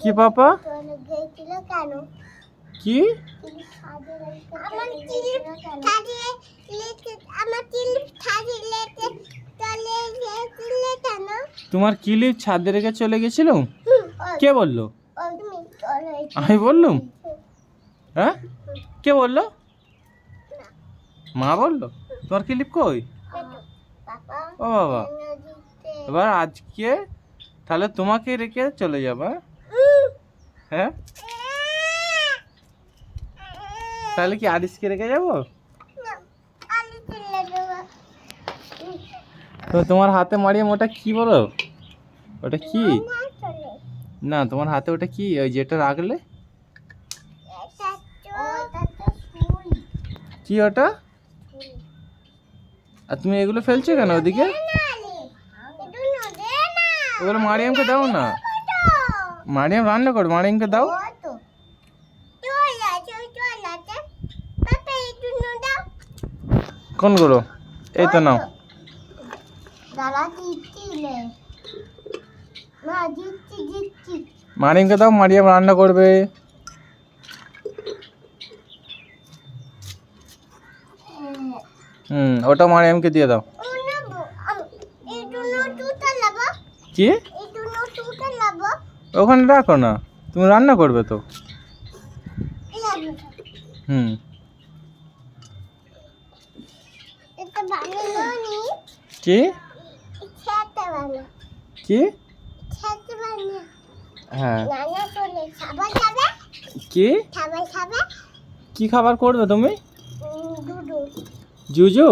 কি পাপা কি তোমার ক্লিপ ছাদে রেখে চলে গেছিল? কে বললো? আমি বললুম? হ্যাঁ, কে বললো? মা বললো? তোমার ক্লিপ কই? ও বাবা, এবার আজকে তাহলে তোমাকে রেখে চলে যাবা? হ্যাঁ, তাহলে কি আরিসকে রেখে যাবো? তো তোমার হাতে মারিয়াম ওটা কি বলো? ওটা কি? না, তোমার হাতে ওটা কি? ওই যেটা রাখলে কি ওটা? আর তুমি এগুলো ফেলছো কেন ওদিকে? ওগুলো মারিয়ামকে দাও না। মারিয়াম রান্না করো, মারিয়ামকে দাও। কোনগুলো? এই তো নাও। মারিয়ামকে দাও, মারিয়াম রান্না করবে। ওটা মারিয়ামকে দিয়ে দাও। কি? ওখানে রাখো না, তুমি রান্না করবে তো। কি কি? হ্যাঁ, কি কি খাবার করবে তুমি? জুজু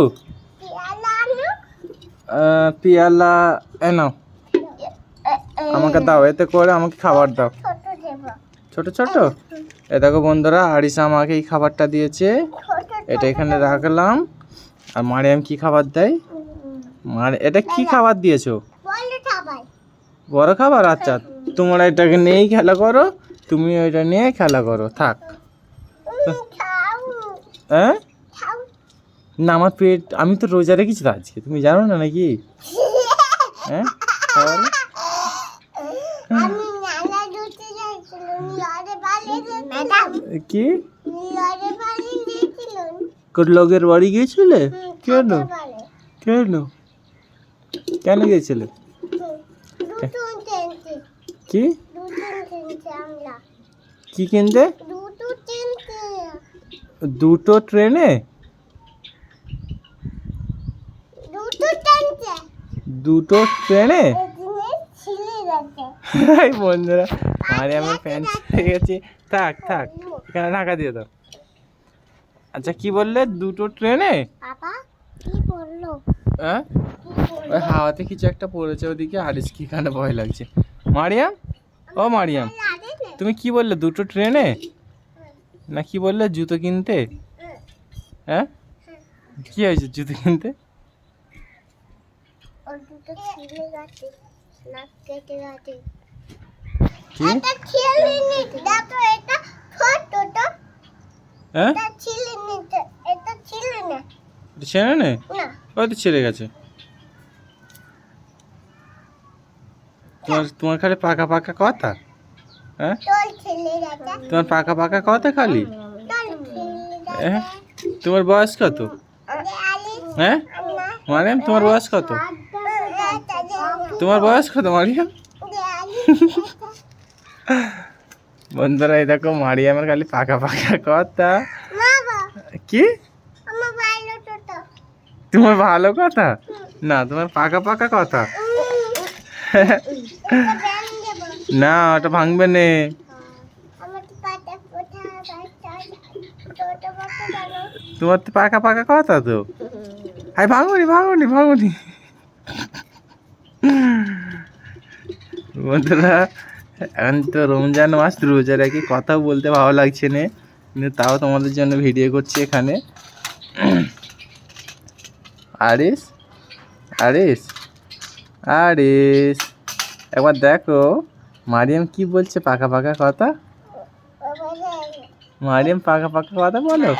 পিয়ালা এনো আমাকে দাও, এতে করে আমাকে খাবার দাও। ছোট ছোট এ দেখো বন্ধুরা, আরিসা আমাকে এই খাবারটা দিয়েছে, এটা এখানে রাখলাম। আর মারিয়াম কি খাবার দেয়? এটা কি খাবার দিয়েছো? বড় খাবার? আচ্ছা, তোমরা এটাকে নিয়েই খেলা করো, তুমি ওইটা নিয়ে খেলা করো, থাক। হ্যাঁ, না আমার পেট, আমি তো রোজা রেখেছি তো আজকে, তুমি জানো না নাকি? হ্যাঁ, কি লোকের বাড়ি গিয়েছিলে? কেন কেন কেন গিয়েছিলে? কি কি কিনতে? দুটো ট্রেনে? দুটো ট্রেনে? বন্ধুরা, আরে আমার প্যান্ট ছিঁড়ে গেছে, থাক থাক, এখানে ঢাকা দিয়ে দাও। আচ্ছা, কি বললে? দুটো ট্রেনে? হ্যাঁ, ওই হাওয়াতে কিছু একটা পড়েছে ওদিকে, আরিস কি কানে ভয় লাগছে। মারিয়াম, ও মারিয়াম, তুমি কি বললে? দুটো ট্রেনে না কি বললে? জুতো কিনতে? হ্যাঁ, কি হয়েছে জুতো কিনতে? ছেড়ে নে, ওই তো ছেড়ে গেছে। তোমার খালি পাকা পাকা কথা। হ্যাঁ, তোমার পাকা পাকা কথা খালি। তোমার বয়স কত? হ্যাঁ মারিয়াম, তোমার বয়স কত? তোমার বয়স কত মারিয়াম? বন্ধুরা, এই দেখো মারিয়ামের খালি পাকা পাকা কথা। কি? তোমার ভালো কথা না, তোমার পাকা পাকা কথা। না, ওটা ভাঙবে নে। তোমার তো পাকা পাকা কথা তো। আই ভাঙুনি ভাঙুনি ভাঙুনি। বন্ধুরা, এখন তো রমজান মাস, রোজা রেখে কথা বলতে ভালো লাগছে না, কিন্তু তাও তোমাদের জন্য ভিডিও করছি এখানে। আরিস আরিস আরিস, একবার দেখো মারিয়াম কি বলছে পাকা পাকা কথা। মারিয়াম পাকা পাকা কথা বলো।